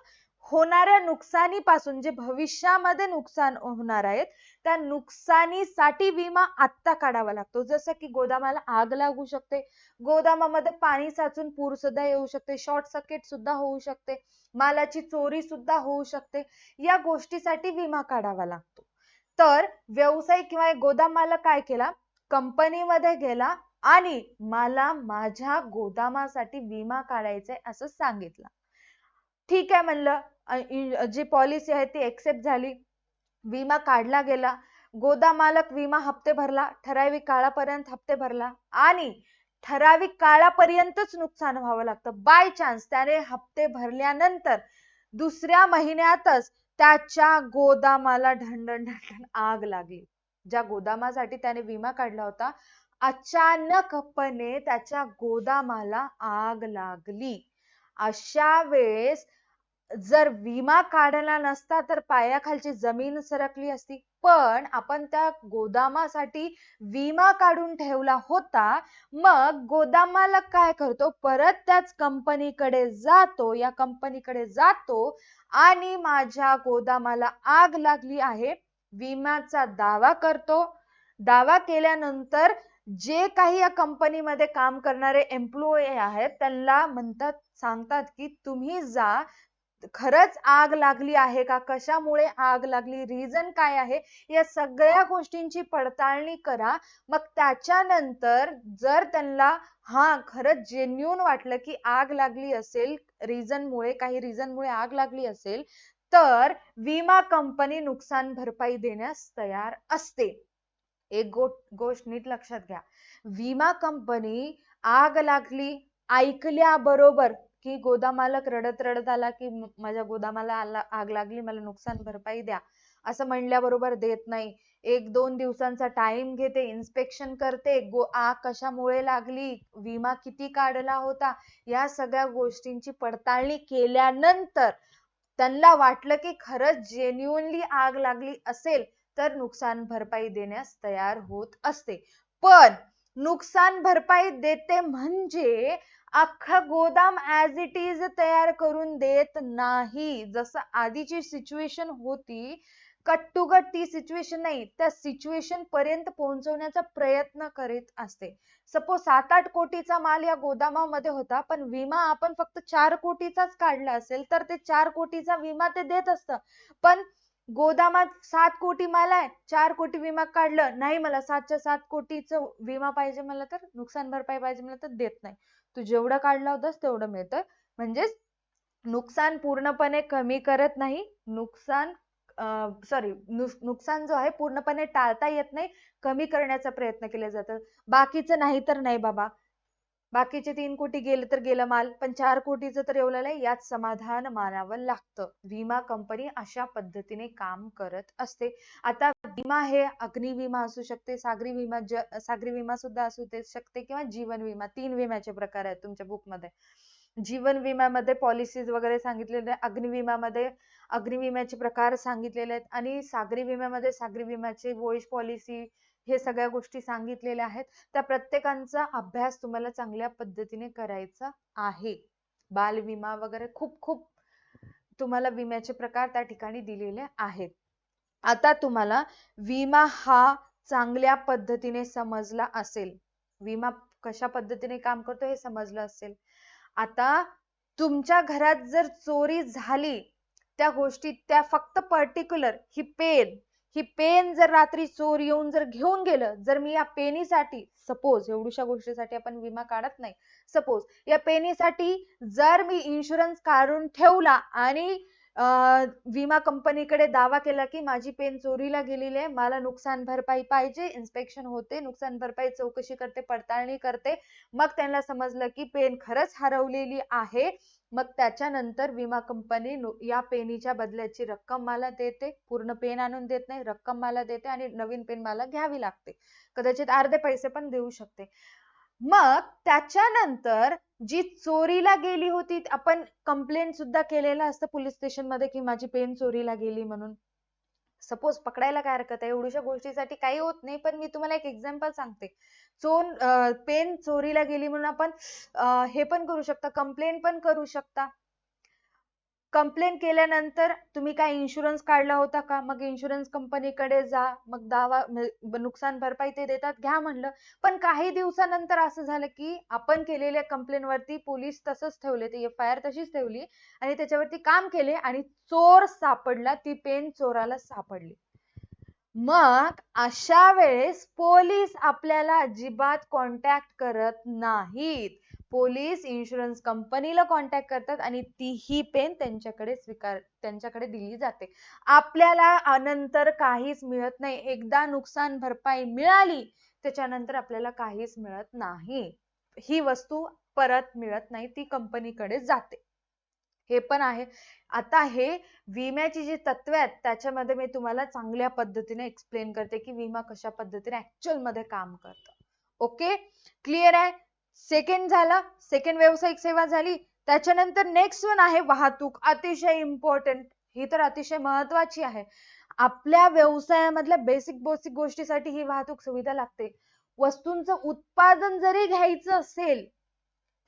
होणाऱ्या नुकसानीपासून, जे भविष्यामध्ये नुकसान होणार आहेत त्या नुकसानीसाठी विमा आत्ता काढावा लागतो. जसं की गोदामाला आग लागू शकते, गोदामामध्ये पाणी साचून पूर सुद्धा येऊ शकते, शॉर्ट सर्किट सुद्धा होऊ शकते, मालाची चोरी सुद्धा होऊ शकते. या गोष्टीसाठी विमा काढावा लागतो. तर व्यवसाय किंवा गोदाम मालक काय केला, कंपनीमध्ये गेला आणि मला माझ्या गोदामासाठी विमा काढायचा असं सांगितलं. ठीक आहे म्हणलं, जी पॉलिसी आहे ती एक्सेप्ट झाली, विमा काढला गेला. गोदाम मालक विमा हप्ते भरला, ठराविक काळापर्यंत हप्ते भरला आणि ठराविक काळापर्यंतच नुकसान व्हावं लागतं. बाय चान्स त्याने हप्ते भरल्यानंतर दुसऱ्या महिन्यातच त्याच्या गोदामाला ढणढण आग लागली. ज्या गोदामासाठी त्याने विमा काढला होता, अचानकपणे त्याच्या गोदामाला आग लागली. अशा वेळेस जर विमा काढला नसता तर पायाखालची जमीन सरकली असती. पण आपण त्या गोदामासाठी विमा काढून ठेवला होता. मग गोदाम मालक काय करतो, परत त्याच कंपनीकडे जातो, या कंपनीकडे जातो आणि माझ्या गोदामाला आग लागली आहे विम्याचा दावा करतो. दावा केल्यानंतर जे काही या कंपनीमध्ये काम करणारे एम्प्लॉई आहेत त्यांना सांगतात की तुम्ही जा, खरंच आग लागली आहे का, कशामुळे आग लागली, रिझन काय आहे, या सगळ्या गोष्टींची पडताळणी करा. मग त्याच्यानंतर जर त्यांना खरंच जेन्युइन वाटलं की आग लागली असेल, काही रिझनमुळे आग लागली असेल, तर विमा कंपनी नुकसान भरपाई देण्यास तयार असते. एक गोष्ट नीट लक्षात घ्या. विमा कंपनी आग लागली ऐकल्याबरोबर की गोदाम मालक रडत आला की माझ्या गोदामाला आग लागली, मला नुकसान भरपाई द्या, असं म्हणल्याबरोबर देत नाही. 1-2 दिवसांचा टाइम घेते, इन्स्पेक्शन करते, आग कशामुळे लागली, विमा किती काढला होता, या सगळ्या गोष्टींची पडताळणी केल्यानंतर त्यांना वाटलं की खरंच जेन्युइनली आग लागली असेल तर नुकसान भरपाई देण्यास तयार होत असते. पण नुकसान भरपाई देते म्हणजे अख्खं गोदाम ऍज इट इज तयार करून देत नाही. जसं आधीची सिच्युएशन होती, कट टू कट ती सिच्युएशन नाही, त्या सिच्युएशन पर्यंत पोहोचवण्याचा प्रयत्न करीत असते. सपोज 7-8 कोटीचा माल या गोदामामध्ये होता, पण विमा आपण फक्त 4 कोटीचाच काढला असेल, तर ते 4 कोटीचा विमा ते देत असतं. पण गोदामात 7 कोटी माल आहे, 4 कोटी विमा काढलं नाही, मला 7च्या 7 कोटीचं विमा पाहिजे, मला तर नुकसान भरपाई पाहिजे, मला तर देत नाही. तू जेवढं काढलं होतंस तेवढं मिळतं. म्हणजेच नुकसान पूर्णपणे कमी करत नाही, नुकसान जो आहे पूर्णपणे टाळता येत नाही, कमी करण्याचा प्रयत्न केला जातो. बाकीचं नाही तर नाही बाबा, बाकीचे 3 कोटी गेले तर गेलं माल, पण 4 कोटीचं तर एवढं नाही, यात समाधान मानावं लागतं. विमा कंपनी अशा पद्धतीने काम करत असते. आता विमा हे अग्निविमा असू शकते, सागरी विमा सुद्धा असू शकते, किंवा जीवन विमा. 3 विम्याचे प्रकार आहेत तुमच्या बुकमध्ये. जीवन विम्यामध्ये पॉलिसीज वगैरे सांगितलेले, अग्निविम्यामध्ये अग्निविम्याचे प्रकार सांगितलेले आहेत, आणि सागरी विम्यामध्ये सागरी विम्याचे वॉइस पॉलिसी, हे सगळ्या गोष्टी सांगितलेल्या आहेत. त्या प्रत्येकांचा अभ्यास तुम्हाला चांगल्या पद्धतीने करायचा आहे. बाल विमा वगैरे खूप खूप तुम्हाला विम्याचे प्रकार त्या ठिकाणी दिलेले आहेत. आता तुम्हाला विमा हा चांगल्या पद्धतीने समजला असेल, विमा कशा पद्धतीने काम करतो हे समजलं असेल. आता तुमच्या घरात जर चोरी झाली, त्या गोष्टी, त्या फक्त पर्टिक्युलर ही पेन जर रात्री चोर येऊन जर घेऊन गेलं, जर मी या पेनीसाठी, सपोज एवढ्याशा गोष्टीसाठी आपण विमा काढत नाही, सपोज या पेनीसाठी जर मी इन्शुरन्स काढून ठेवला आणि विमा कंपनीकडे दावा केला की माझी पेन चोरीला गेलेली आहे, मला नुकसान भरपाई पाहिजे, इन्स्पेक्शन होते, नुकसान भरपाई चौकशी करते, पडताळणी करते, मग त्यांना समजलं की पेन खरंच हरवलेली आहे, मग त्याच्यानंतर विमा कंपनी या पेनीच्या बदल्याची रक्कम मला देते. पूर्ण पेन आणून देत नाही, रक्कम मला देते, आणि नवीन पेन मला घ्यावी लागते. कदाचित अर्धे पैसे पण देऊ शकते. मग त्याच्यानंतर जी चोरीला गेली होती, आपण कंप्लेंट सुद्धा केलेलं असतं पोलीस स्टेशन मध्ये की माझी पेन चोरीला गेली म्हणून. सपोज पकडायला काय हरकत आहे, एवढ्याशा गोष्टीसाठी काही होत नाही, पण मी तुम्हाला एक एक्झाम्पल सांगते. पेन चोरीला गेली म्हणून आपण हे पण करू शकता, कंप्लेंट पण करू शकता. कंप्लेंट केल्यानंतर तुम्ही काय इन्शुरन्स काढला होता का, मग इन्शुरन्स कंपनीकडे जा, मग दावा नुकसान भरपाई ते देतात, घ्या म्हणलं. पण काही दिवसानंतर असं झालं की आपण केलेल्या कंप्लेंट वरती पोलीस तसंच ठेवले, ती FIR तशीच ठेवली आणि त्याच्यावरती काम केले, आणि चोर सापडला, ती पेन चोराला सापडली. मग अशा वेळेस पोलीस आपल्याला अजिबात कॉन्टॅक्ट करत नाहीत. पोलीस इन्शुरन्स कंपनीला कॉन्टॅक्ट करतात आणि ती पेन त्यांच्याकडे दिली जाते. आपल्याला नंतर काहीच मिळत नाही. एकदा नुकसान भरपाई मिळाली त्याच्यानंतर आपल्याला काहीच मिळत नाही. ही वस्तू परत मिळत नाही, ती कंपनीकडे जाते. हे पण आहे. आता हे विम्याची जी तत्वे आहेत त्याच्यामध्ये मी तुम्हाला चांगल्या पद्धतीने एक्सप्लेन करते की विमा कशा पद्धतीने ऍक्च्युअल मध्ये काम करतं. ओके, क्लिअर आहे? सेकंड झालं, सेकंड व्यावसायिक सेवा झाली. त्याच्यानंतर नेक्स्ट वन आहे वाहतूक. अतिशय इम्पॉर्टंट, ही तर अतिशय महत्वाची आहे. आपल्या व्यवसायामधल्या बेसिक गोष्टीसाठी ही वाहतूक सुविधा लागते. वस्तूंचं उत्पादन जरी घ्यायचं असेल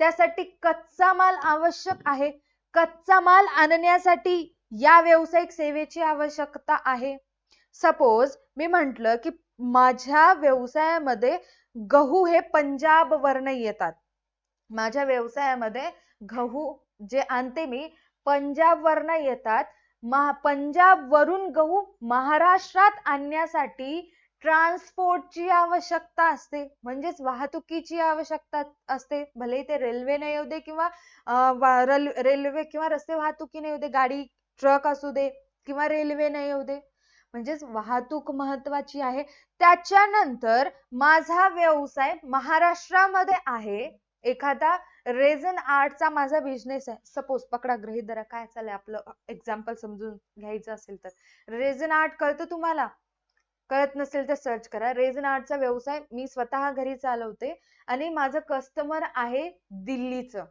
त्यासाठी कच्चा माल आवश्यक आहे. कच्चा माल आणण्यासाठी या व्यावसायिक सेवेची आवश्यकता आहे. सपोज मी म्हंटल की माझ्या व्यवसायामध्ये गहू हे पंजाब वरनं येतात. माझ्या व्यवसायामध्ये गहू जे आणते मी पंजाब वरनं येतात. पंजाब वरून गहू महाराष्ट्रात आणण्यासाठी ट्रान्सपोर्टची आवश्यकता असते, म्हणजेच वाहतुकीची आवश्यकता असते. भले ते रेल्वेने येऊ दे किंवा रेल्वे किंवा रस्ते वाहतुकीने येऊ दे, गाडी ट्रक असू दे किंवा रेल्वेने येऊ दे, म्हणजेच वाहतूक महत्वाची आहे. त्याच्यानंतर माझा व्यवसाय महाराष्ट्रामध्ये आहे. एखादा रेझन आर्टचा माझा बिझनेस आहे. सपोज पकडा, गृहीत धरा, काय चाललंय आपलं एक्झाम्पल समजून घ्यायचं असेल तर. रेझन आर्ट कळतं तुम्हाला? कळत नसेल तर सर्च करा. रेझन आर्टचा व्यवसाय मी स्वतः घरी चालवते आणि माझं कस्टमर आहे दिल्लीचं.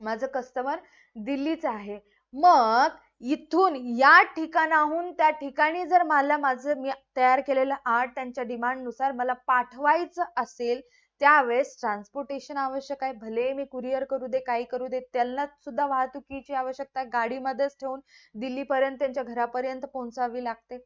माझं कस्टमर दिल्लीचं आहे. मग इथून या ठिकाणाहून त्या ठिकाणी जर मला माझं मी तयार केलेलं आर्ट त्यांच्या डिमांड नुसार मला पाठवायचं असेल, त्यावेळेस ट्रान्सपोर्टेशन आवश्यक आहे. भले मी कुरिअर करू दे, काही करू दे, त्यांना सुद्धा वाहतुकीची आवश्यकता आहे. गाडीमध्येच ठेवून दिल्लीपर्यंत त्यांच्या घरापर्यंत पोहोचावी लागते.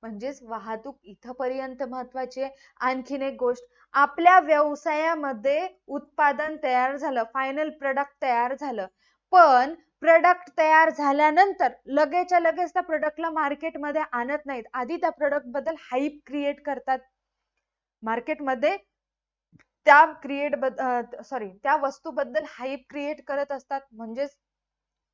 म्हणजेच वाहतूक इथपर्यंत महत्वाची आहे. आणखीन एक गोष्ट, आपल्या व्यवसायामध्ये उत्पादन तयार झालं, फायनल प्रोडक्ट तयार झालं, पण प्रोडक्ट तयार झाल्यानंतर लगेचच्या लगेच त्या प्रोडक्टला मार्केटमध्ये आणत नाहीत. आधी त्या प्रोडक्ट बद्दल हाईप क्रिएट करतात. मार्केटमध्ये त्या वस्तूबद्दल हाईप क्रिएट करत असतात. म्हणजेच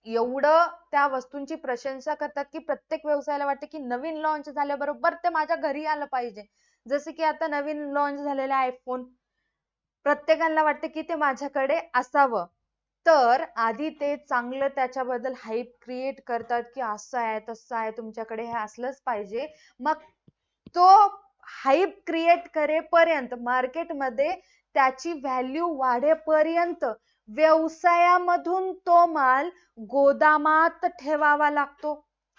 एवढं त्या वस्तूंची प्रशंसा करतात की प्रत्येक व्यवसायाला वाटते की नवीन लॉन्च झाल्याबरोबर ते माझ्या घरी आलं पाहिजे. जसे की आता नवीन लॉन्च झालेला आयफोन, प्रत्येकाला वाटते की ते माझ्याकडे असावं. तर आधी ते चांगलं त्याच्याबद्दल हाईप क्रिएट करतात की असं आहे तसं आहे, तुमच्याकडे हे असलंच पाहिजे. मग तो हाईप क्रिएट करेपर्यंत, मार्केटमध्ये त्याची व्हॅल्यू वाढेपर्यंत व्यवसायामधून तो माल गोदामात ठेवावा लागतो.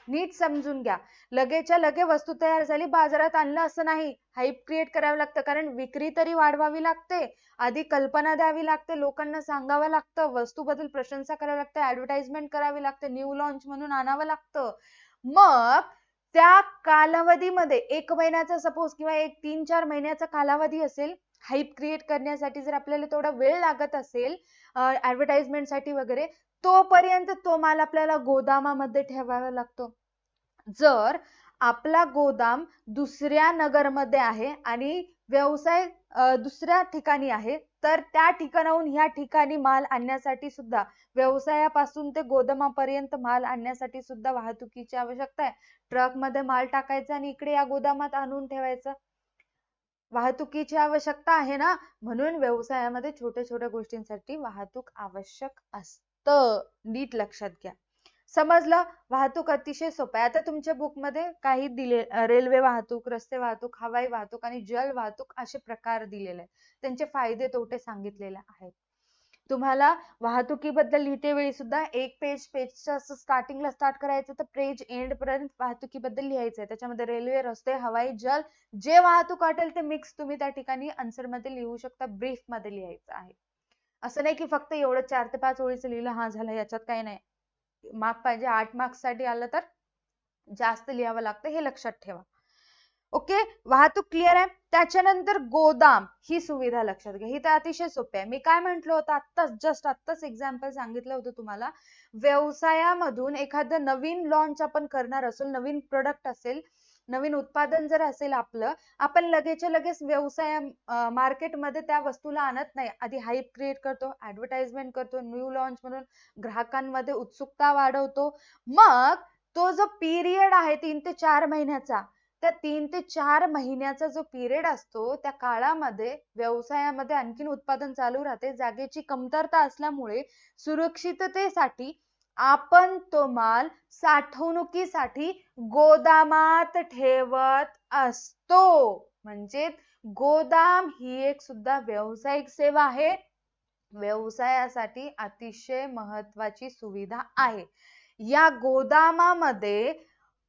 नीट समजून घ्या. लगेचच्या लगे वस्तू तयार झाली, बाजारात आणलं असं नाही. हाईप क्रिएट करावं लागतं, कारण विक्री तरी वाढवावी लागते. आधी कल्पना द्यावी लागते, लोकांना सांगावं लागतं, वस्तूबद्दल प्रशंसा करावी लागते, ऍडव्हर्टाइजमेंट करावी लागते, न्यू लॉन्च म्हणून आणावं लागतं. मग त्या कालावधीमध्ये 1 महिन्याचा सपोज किंवा 3-4 महिन्याचा कालावधी असेल, हाईप क्रिएट करण्यासाठी जर आपल्याला थोडा वेळ लागत असेल ऍडव्हर्टाइजमेंटसाठी वगैरे, तोपर्यंत तो माल आपल्याला गोदामामध्ये ठेवावा लागतो. जर आपला गोदाम दुसऱ्या नगरमध्ये आहे आणि व्यवसाय दुसऱ्या ठिकाणी आहे, तर त्या ठिकाणाहून ह्या ठिकाणी माल आणण्यासाठी सुद्धा, व्यवसायापासून ते गोदामापर्यंत माल आणण्यासाठी सुद्धा वाहतुकीची आवश्यकता आहे. ट्रकमध्ये माल टाकायचा आणि इकडे या गोदामात आणून ठेवायचं. वाहतुकीची आवश्यकता आहे ना, म्हणून व्यवसायामध्ये छोट्या छोट्या गोष्टींसाठी वाहतूक आवश्यक असतं. नीट लक्षात घ्या. समजलं? वाहतूक अतिशय सोपं आहे. आता तुमच्या बुक मध्ये काही दिले, रेल्वे वाहतूक, रस्ते वाहतूक, हवाई वाहतूक आणि जल वाहतूक असे प्रकार दिलेले आहेत. त्यांचे फायदे तोटे सांगितलेले आहेत. तुम्हाला वाहतुकीबद्दल लिहिते वेळी सुद्धा एक पेजच्या स्टार्टिंगला स्टार्ट करायचं, तर पेज एंड पर्यंत वाहतुकीबद्दल लिहायचं आहे. त्याच्यामध्ये रेल्वे, रस्ते, हवाई, जल, जे वाहतूक वाटेल ते मिक्स तुम्ही त्या ठिकाणी आन्सर मध्ये लिहू शकता. ब्रीफ मध्ये लिहायचं आहे. असं नाही की फक्त एवढं 4 ते 5 ओळीचं लिहिलं, हा झालं, याच्यात काही नाही. मार्क पाहिजे, 8 मार्क्स साठी आलं तर जास्त लिहावं लागतं, हे लक्षात ठेवा. ओके, वाहतूक क्लिअर आहे. त्याच्यानंतर गोदाम ही सुविधा लक्षात घ्या. ही तर अतिशय सोपी आहे. मी काय म्हंटल होतं, आत्ताच एक्झाम्पल सांगितलं होतं तुम्हाला. व्यवसायामधून एखादं नवीन लॉन्च आपण करणार असेल, नवीन प्रोडक्ट असेल, नवीन उत्पादन जर असेल आपलं, आपण लगेचच्या लगेच मार्केटमध्ये त्या वस्तूला आणत नाही. आधी हाईप क्रिएट करतो, ऍडव्हर्टाइजमेंट करतो, न्यू लॉन्च म्हणून ग्राहकांमध्ये उत्सुकता वाढवतो. मग तो जो पिरियड आहे 3 ते 4 महिन्याचा, त्या 3 ते 4 महिन्याचा जो पिरियड असतो, त्या काळामध्ये व्यवसायामध्ये आणखीन उत्पादन चालू राहते. जागेची कमतरता असल्यामुळे सुरक्षिततेसाठी आपण तो माल साठवणुकीसाठी गोदामात ठेवत असतो. म्हणजे गोदाम ही एक सुद्धा व्यावसायिक सेवा आहे. व्यवसायासाठी अतिशय महत्वाची सुविधा आहे. या गोदामामध्ये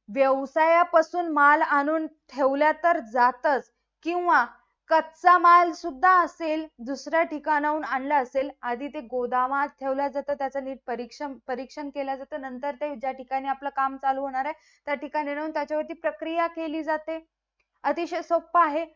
व्यवसायापासून माल आणून ठेवल्या तर जातच, किंवा कच्चा माल सुद्धा असेल, दुसऱ्या ठिकाणाहून आणला असेल, आधी ते गोदामात ठेवलं जातं, त्याचं नीट परीक्षण केलं जातं, नंतर ते ज्या ठिकाणी आपलं काम चालू होणार आहे त्या ठिकाणी नेऊन त्याच्यावरती प्रक्रिया केली जाते. अतिशय सोपं आहे,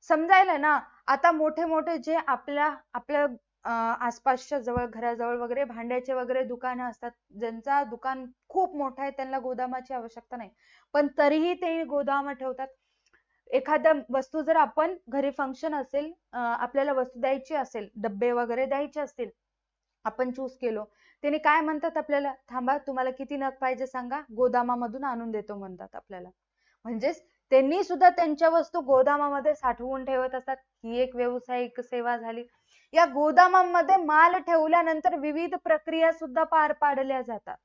समजायला ना. आता मोठे मोठे जे आपल्या आसपासच्या जवळ, घराजवळ वगैरे भांड्याचे वगैरे दुकानं असतात, ज्यांचा दुकान खूप मोठा आहे, त्यांना गोदामाची आवश्यकता नाही, पण तरीही ते गोदाम ठेवतात. एखाद्या वस्तू जर आपण घरी फंक्शन असेल, आपल्याला वस्तू द्यायची असेल, डब्बे वगैरे द्यायचे असतील, आपण चूज केलो, त्याने काय म्हणतात आपल्याला, थांबा तुम्हाला किती नग पाहिजे सांगा, गोदामामधून आणून देतो म्हणतात आपल्याला. म्हणजेच त्यांनी सुद्धा त्यांच्या वस्तू गोदामामध्ये साठवून ठेवत असतात. ही एक व्यावसायिक सेवा झाली. या गोदामामध्ये माल ठेवल्यानंतर विविध प्रक्रिया सुद्धा पार पाडल्या जातात.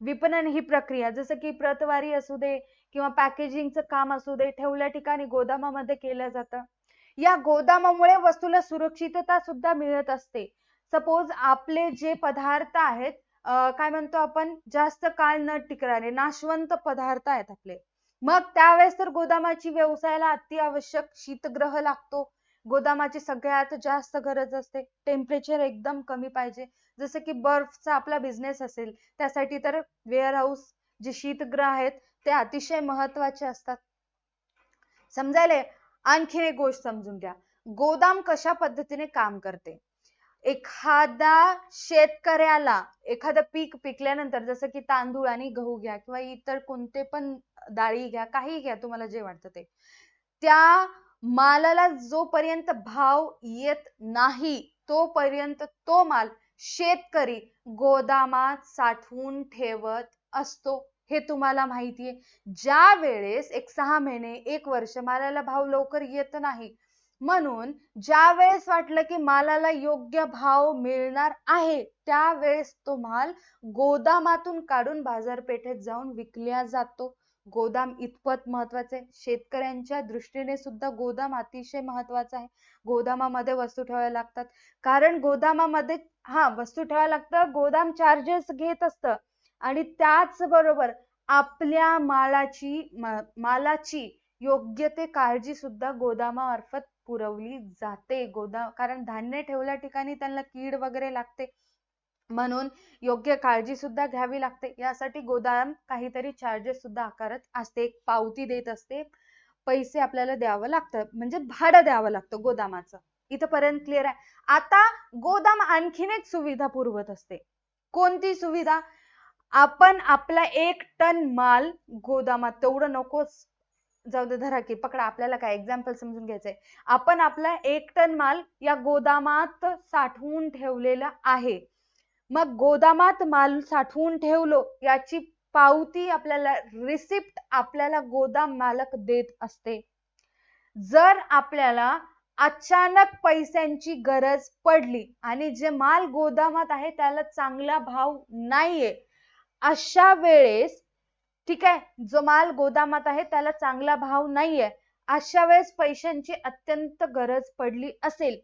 विपणन ही प्रक्रिया, जसं की प्रतवारी असू दे किंवा पॅकेजिंगचं काम असू दे, ठेवल्या ठिकाणी गोदामामध्ये केलं जातं. या गोदामामुळे वस्तूला सुरक्षितता सुद्धा मिळत असते. सपोज आपले जे पदार्थ आहेत, काय म्हणतो आपण, जास्त काळ न टिकणारे नाशवंत पदार्थ आहेत आपले. मग त्यावेळेस तर गोदामाची व्यवसायाला अति आवश्यक शीतगृह लागतो. गोदामाची सगळ्यात जास्त गरज असते. टेम्परेचर एकदम कमी पाहिजे. जसं की बर्फचा आपला बिझनेस असेल, त्यासाठी तर वेअर हाऊस जे शीतगृह आहेत ते अतिशय महत्वाचे असतात. समजायले? आणखी एक गोष्ट समजून घ्या. गोदाम कशा पद्धतीने काम करते. एखादा शेतकऱ्याला एखादं पीक पिकल्यानंतर, जसं की तांदूळ आणि गहू घ्या किंवा इतर कोणते पण डाळी घ्या, काही घ्या, तुम्हाला जे वाटतं ते, त्या मालाला जोपर्यंत भाव येत नाही तोपर्यंत तो माल शेतकरी गोदामात साठवून ठेवत असतो. हे तुम्हाला माहितीये. ज्या वेळेस 6 महिने 1 वर्ष मालाला भाव लवकर येत नाही, म्हणून ज्या वेळेस वाटलं की मालाला योग्य भाव मिळणार आहे, त्यावेळेस तो माल गोदामातून काढून बाजारपेठेत जाऊन विकल्या जातो. गोदाम इतपत महत्वाचे आहे. शेतकऱ्यांच्या दृष्टीने सुद्धा गोदाम अतिशय महत्वाचं आहे. गोदामामध्ये वस्तू ठेवायला लागतात, कारण गोदामामध्ये वस्तू ठेवायला लागतं. गोदाम चार्जेस घेत असतं आणि त्याचबरोबर आपल्या मालाची योग्य ते काळजी सुद्धा गोदामामार्फत पुरवली जाते. कारण धान्य ठेवल्या ठिकाणी त्यांना कीड वगैरे लागते, म्हणून योग्य काळजी सुद्धा घ्यावी लागते. यासाठी गोदाम काहीतरी चार्जेस सुद्धा आकारत असते, एक पावती देत असते, पैसे आपल्याला द्यावं लागतं, म्हणजे भाडं द्यावं लागतं गोदामाचं. इथपर्यंत क्लिअर आहे. आता गोदाम आणखीन एक सुविधा पुरवत असते. कोणती सुविधा? आपण आपला 1 टन माल गोदामात, तेवढं नकोच, जाऊ दे, धरा की पकडा, आपल्याला काय एक्झाम्पल समजून घ्यायचंय. आपण आपला 1 टन माल या गोदामात साठवून ठेवलेला आहे. मग गोदामात माल साठवून ठेवलो याची पावती आपल्याला, रिसिप्ट आपल्याला गोदाम मालक देत असते. जर आपल्याला अचानक पैशांची गरज पडली आणि जे माल गोदामात आहे त्याला चांगला भाव नाहीये, अशा वेळेस, ठीक आहे, जो माल गोदामात आहे त्याला चांगला भाव नाहीये, अशा वेळेस पैशांची अत्यंत गरज पडली असेल,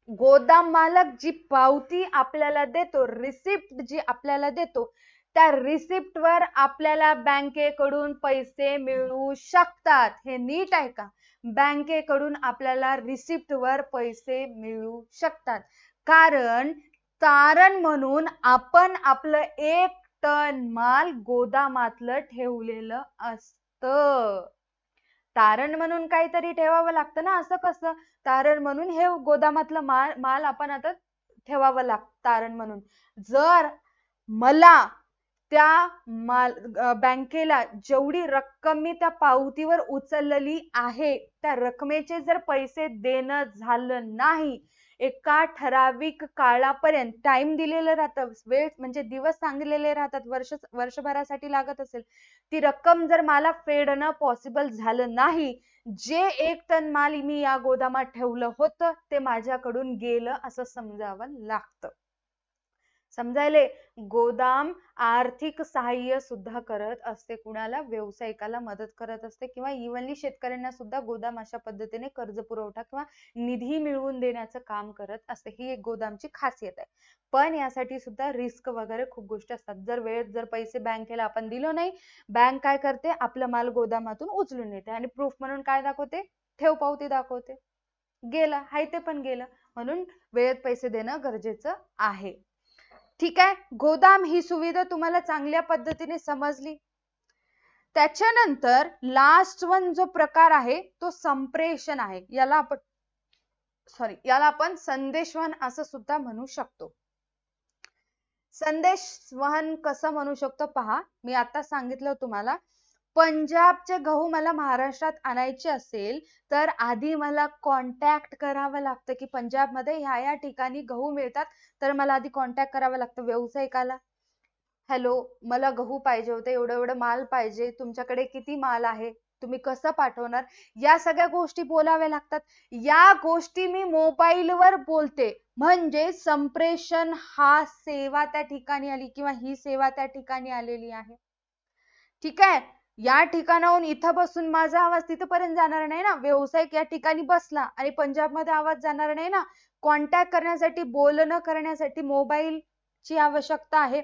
गोदाम मालक जी पावती आपल्याला देतो, रिसिप्ट जी आपल्याला देतो, त्या रिसिप्ट वर आपल्याला बँकेकडून पैसे मिळू शकतात. हे नीट आहे का? बँकेकडून आपल्याला रिसिप्ट वर पैसे मिळू शकतात, कारण तारण म्हणून आपण आपलं 1 टन माल गोदामातलं ठेवलेलं असतं. तारण म्हणून काहीतरी ठेवावं लागतं ना. असं कसं? तारण म्हणून हे गोदामातलं माल आपण आता ठेवावं लागतं तारण म्हणून. जर मला त्या बँकेला जेवढी रक्कम मी त्या पावतीवर उचललेली आहे, त्या रकमेचे जर पैसे देणं झालं नाही, एका ठराविक काळापर्यंत टाइम दिलेलं राहतं, वेळ म्हणजे दिवस सांगितलेले राहतात, वर्षभरासाठी लागत असेल, ती रक्कम जर मला फेडणं पॉसिबल झालं नाही, जे 1 टन माल मी या गोदामात ठेवलं होतं ते माझ्याकडून गेलं असं समजावं लागतं. समजायले? गोदाम आर्थिक सहाय्य सुद्धा करत असते. कुणाला? व्यावसायिकाला मदत करत असते, किंवा इव्हनली शेतकऱ्यांना सुद्धा गोदाम अशा पद्धतीने कर्ज पुरवठा किंवा निधी मिळवून देण्याचं काम करत असते. ही एक गोदामची खासियत आहे. पण यासाठी सुद्धा रिस्क वगैरे खूप गोष्टी असतात. जर वेळेत जर पैसे बँकेला आपण दिलो नाही, बँक काय करते? आपला माल गोदामातून उचलून नेते आणि प्रूफ म्हणून काय दाखवते? ठेव पावती दाखवते. गेलं, हाय ते पण गेलं. म्हणून वेळेत पैसे देणं गरजेचं आहे. ठीक आहे, गोदाम ही सुविधा तुम्हाला चांगल्या पद्धतीने समजली. त्याच्यानंतर लास्ट वन जो प्रकार आहे तो संप्रेषण आहे. याला आपण संदेशवहन असं सुद्धा म्हणू शकतो. संदेशवहन कसं म्हणू शकतो पहा, मी आता सांगितलं तुम्हाला, पंजाबचे गहू मला महाराष्ट्रात आणायचे असेल तर आधी मला कॉन्टॅक्ट करावं लागतं की पंजाबमध्ये ह्या ठिकाणी गहू मिळतात, तर मला आधी कॉन्टॅक्ट करावं लागतं व्यावसायिकाला. हॅलो, मला गहू पाहिजे होते, एवढं माल पाहिजे, तुमच्याकडे किती माल आहे, तुम्ही कसं पाठवणार, या सगळ्या गोष्टी बोलाव्या लागतात. या गोष्टी मी मोबाईलवर बोलते, म्हणजे संप्रेषण हा सेवा त्या ठिकाणी आली, किंवा ही सेवा त्या ठिकाणी आलेली आहे. ठीक आहे, या ठिकाणाहून इथं बसून माझा आवाज तिथपर्यंत जाणार नाही ना. व्यावसायिक या ठिकाणी बसला आणि पंजाबमध्ये आवाज जाणार नाही ना. कॉन्टॅक्ट करण्यासाठी, बोलणं करण्यासाठी मोबाईलची आवश्यकता आहे.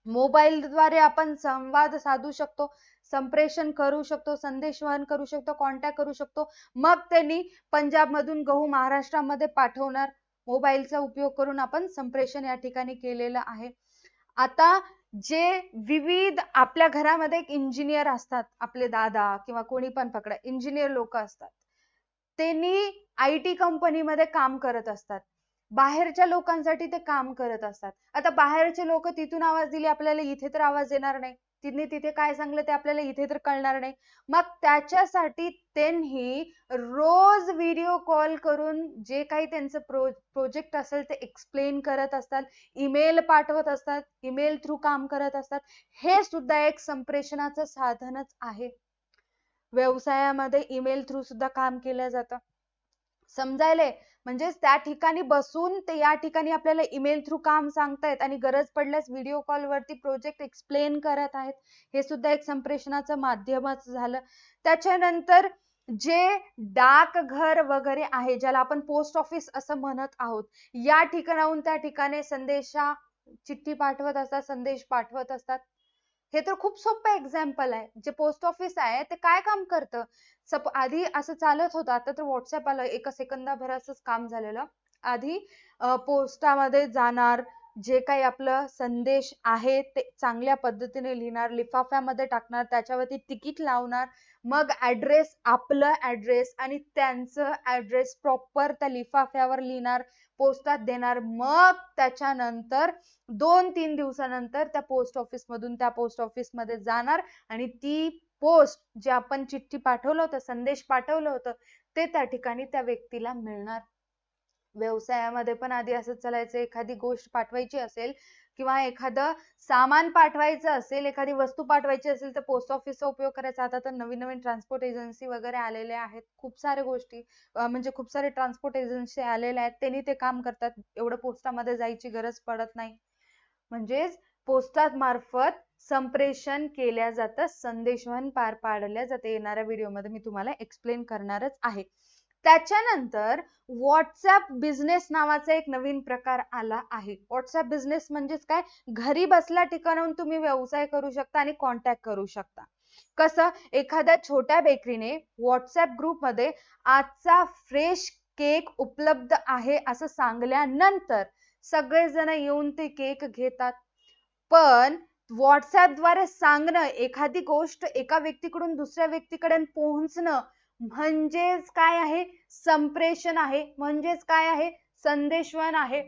मोबाईलद्वारे आपण संवाद साधू शकतो, संप्रेषण करू शकतो, संदेशवहन करू शकतो, कॉन्टॅक्ट करू शकतो. मग त्यांनी पंजाबमधून गहू महाराष्ट्रामध्ये पाठवणार. मोबाईलचा उपयोग करून आपण संप्रेषण या ठिकाणी केलेलं आहे. आता जे विविध आपल्या घरामध्ये एक इंजिनियर असतात, आपले दादा किंवा कोणी पण पकडा, इंजिनियर लोक असतात. त्यांनी IT कंपनीमध्ये काम करत असतात. बाहेरच्या लोकांसाठी ते काम करत असतात. आता बाहेरचे लोक तिथून आवाज दिले आपल्याला इथे तर आवाज येणार नाही. तिने तिथे काय सांगलं ते आपल्याला इथे तर कळणार नाही. मग त्याच्यासाठी त्यांनी रोज व्हिडिओ कॉल करून जे काही त्यांचं प्रोजेक्ट असेल ते एक्सप्लेन करत असतात. ईमेल पाठवत असतात. ईमेल थ्रू काम करत असतात. हे सुद्धा एक संप्रेषणाचं साधनच आहे. व्यवसायामध्ये ईमेल थ्रू सुद्धा काम केलं जातं. समजायले म्हणजे त्या ठिकाणी बसून ते या ठिकाणी आपल्याला ईमेल थ्रू काम सांगतायत आणि गरज पडल्यास व्हिडिओ कॉल वरती प्रोजेक्ट एक्सप्लेन करत आहेत. हे सुद्धा एक संप्रेषणाचं माध्यमच झालं. त्याच्यानंतर जे डाकघर वगैरे आहे, ज्याला आपण पोस्ट ऑफिस असं म्हणत आहोत, या ठिकाणाहून त्या ठिकाणी चिठ्ठी पाठवत असतात, संदेश पाठवत असतात. हे तर खूप सोपं एक्झाम्पल आहे. जे पोस्ट ऑफिस आहे ते काय काम करतं? आधी असं चालत होतं, आता तर व्हॉट्सअप आलं, एका सेकंदाभराचंच काम झालेलं. आधी पोस्टामध्ये जाणार, जे काही आपलं संदेश आहे ते चांगल्या पद्धतीने लिहिणार, लिफाफ्यामध्ये टाकणार, त्याच्यावरती तिकीट लावणार, मग आपलं ऍड्रेस आणि त्यांचं ऍड्रेस प्रॉपर त्या लिफाफ्यावर लिहिणार, पोस्टात देणार. मग त्याच्यानंतर 2-3 दिवसानंतर त्या पोस्ट ऑफिस मधून त्या पोस्ट ऑफिस मध्ये जाणार आणि ती पोस्ट जे आपण चिठ्ठी पाठवलं होतं, संदेश पाठवलं होतं, ते त्या ठिकाणी त्या व्यक्तीला मिळणार. व्यवसायामध्ये पण आधी असंच चालायचं, एखादी गोष्ट पाठवायची असेल किंवा एखादं सामान पाठवायचं असेल, एखादी वस्तू पाठवायची असेल तर पोस्ट ऑफिसचा उपयोग करायचा. आता तर नवीन नवीन ट्रान्सपोर्ट एजन्सी वगैरे आलेल्या आहेत. खूप साऱ्या गोष्टी म्हणजे खूप सारे ट्रान्सपोर्ट एजन्सी आलेल्या आहेत. त्यांनी ते काम करतात. एवढं पोस्टामध्ये जायची गरज पडत नाही. म्हणजेच पोस्टात मार्फत संप्रेषण केल्या जातं, संदेशवहन पार पाडल्या जाते. येणाऱ्या व्हिडिओमध्ये मी तुम्हाला एक्सप्लेन करणारच आहे. त्याच्यानंतर व्हॉट्सअप बिझनेस नावाचा एक नवीन प्रकार आला आहे. व्हॉट्सअप बिझनेस म्हणजेच काय? घरी बसल्या ठिकाणाहून तुम्ही व्यवसाय करू शकता आणि कॉन्टॅक्ट करू शकता. कसं? एखाद्या छोट्या बेकरीने व्हॉट्सअप ग्रुपमध्ये आजचा फ्रेश केक उपलब्ध आहे असं सांगल्यानंतर सगळेजण येऊन ते केक घेतात. पण व्हॉट्सअपद्वारे सांगणं, एखादी गोष्ट एका व्यक्तीकडून दुसऱ्या व्यक्तीकडे पोहोचणं म्हणजेच काय आहे? संप्रेषण आहे. म्हणजेच काय आहे? संदेशवहन आहे.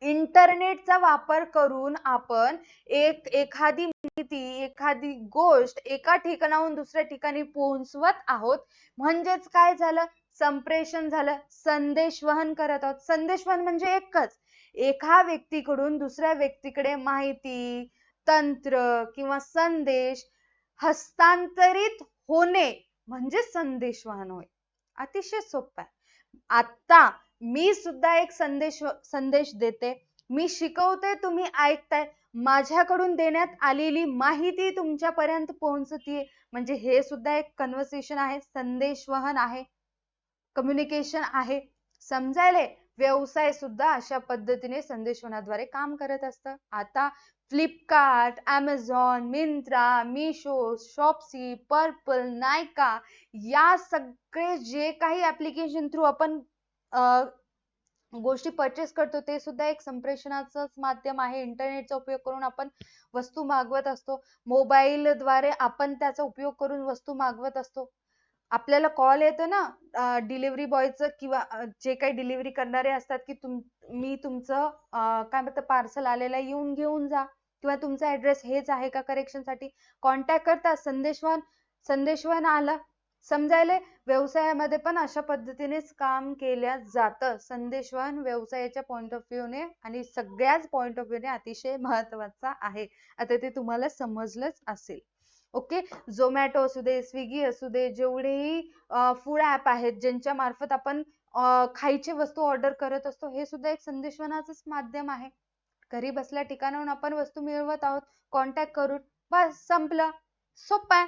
इंटरनेटचा वापर करून आपण एखादी माहिती, एखादी गोष्ट एका ठिकाणाहून दुसऱ्या ठिकाणी पोहोचवत आहोत. म्हणजेच काय झालं? संप्रेषण झालं. संदेशवहन करत आहोत. संदेशवहन म्हणजे एकच, एका व्यक्तीकडून दुसऱ्या व्यक्तीकडे माहिती, तंत्र किंवा संदेश हस्तांतरित होणे म्हणजे संदेशवहन होय. अतिशय सोपं आहे. आता मी सुद्धा एक संदेश देते, मी शिकवते, तुम्ही ऐकताय, माझ्याकडून देण्यात आलेली माहिती तुमच्यापर्यंत पोहोचतीये, म्हणजे हे सुद्धा एक कन्व्हर्सेशन आहे, संदेशवहन आहे, कम्युनिकेशन आहे. समजायले? व्यवसाय सुद्धा अशा पद्धतीने संदेशवहनाद्वारे काम करत असतं. आता Flipkart, Amazon, Myntra, Meesho, Shopsy, purple, नायका या सगळे जे काही ऍप्लिकेशन थ्रू आपण गोष्टी परचेस करतो ते सुद्धा एक संप्रेषणाचंच माध्यम आहे. इंटरनेटचा उपयोग करून आपण वस्तू मागवत असतो. मोबाईलद्वारे आपण त्याचा उपयोग करून वस्तू मागवत असतो. आपल्याला कॉल येतो ना डिलिव्हरी बॉयचं किंवा जे काही डिलिव्हरी करणारे असतात की मी तुमचं काय म्हणतात पार्सल आलेलं येऊन घेऊन जा किंवा तुमचा ऍड्रेस हेच आहे का करेक्शनसाठी कॉन्टॅक्ट करतात. संदेशवहन आलं. समजायले? व्यवसायामध्ये पण अशा पद्धतीनेच काम केल्या जातं. संदेशवहन व्यवसायाच्या पॉइंट ऑफ व्ह्यूने आणि सगळ्याच पॉइंट ऑफ व्ह्यूने अतिशय महत्वाचा आहे. आता ते तुम्हाला समजलंच असेल. ओके. झोमॅटो असू दे, स्विगी असू दे, जेवढेही फूड ऍप आहेत ज्यांच्या मार्फत आपण खायची वस्तू ऑर्डर करत असतो, हे सुद्धा एक संदेशवहनाचंच माध्यम आहे. घरी बसल्या ठिकाणाहून आपण वस्तू मिळवत आहोत कॉन्टॅक्ट करून. बस संपलं. सोपं आहे.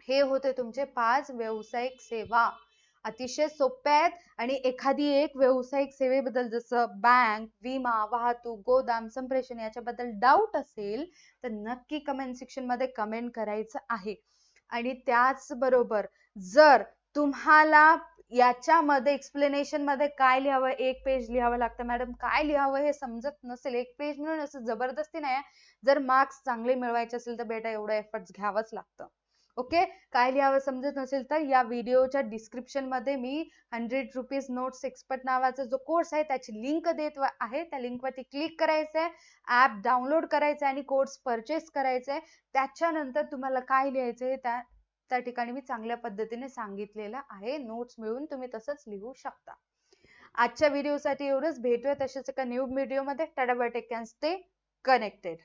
हे होते तुमचे 5 व्यावसायिक सेवा. अतिशय सोप्या आहेत आणि एखादी एक व्यावसायिक सेवेबद्दल जसं बँक, विमा, वाहतूक, गोदाम, संप्रेषण याच्याबद्दल डाऊट असेल तर नक्की कमेंट सेक्शन मध्ये कमेंट करायचं आहे. आणि त्याचबरोबर जर तुम्हाला याच्यामध्ये एक्सप्लेनेशन मध्ये काय लिहावं, एक पेज लिहावं लागतं मॅडम, काय लिहावं हे समजत नसेल, एक पेज म्हणून असं जबरदस्ती नाही, जर मार्क्स चांगले मिळवायचे असेल तर बेटा एवढं एफर्ट्स घ्यावंच लागतं. ओके, काय लिहावं समजत नसेल तर या व्हिडिओच्या डिस्क्रिप्शन मध्ये मी 100 रुपीज नोट्स एक्सपर्ट नावाचा जो कोर्स आहे त्याची लिंक देत आहे. त्या लिंक वरती क्लिक करायचंय, ऍप डाउनलोड करायचंय आणि कोर्स परचेस करायचंय. त्याच्यानंतर तुम्हाला काय लिहायचंय त्या ठिकाणी मी चांगल्या पद्धतीने सांगितलेलं आहे. नोट्स मिळवून तुम्ही तसंच लिहू शकता. आजच्या व्हिडिओसाठी एवढंच. भेटूया तशाच एका न्यू व्हिडिओ मध्ये. टाटा bye, take care, stay connected.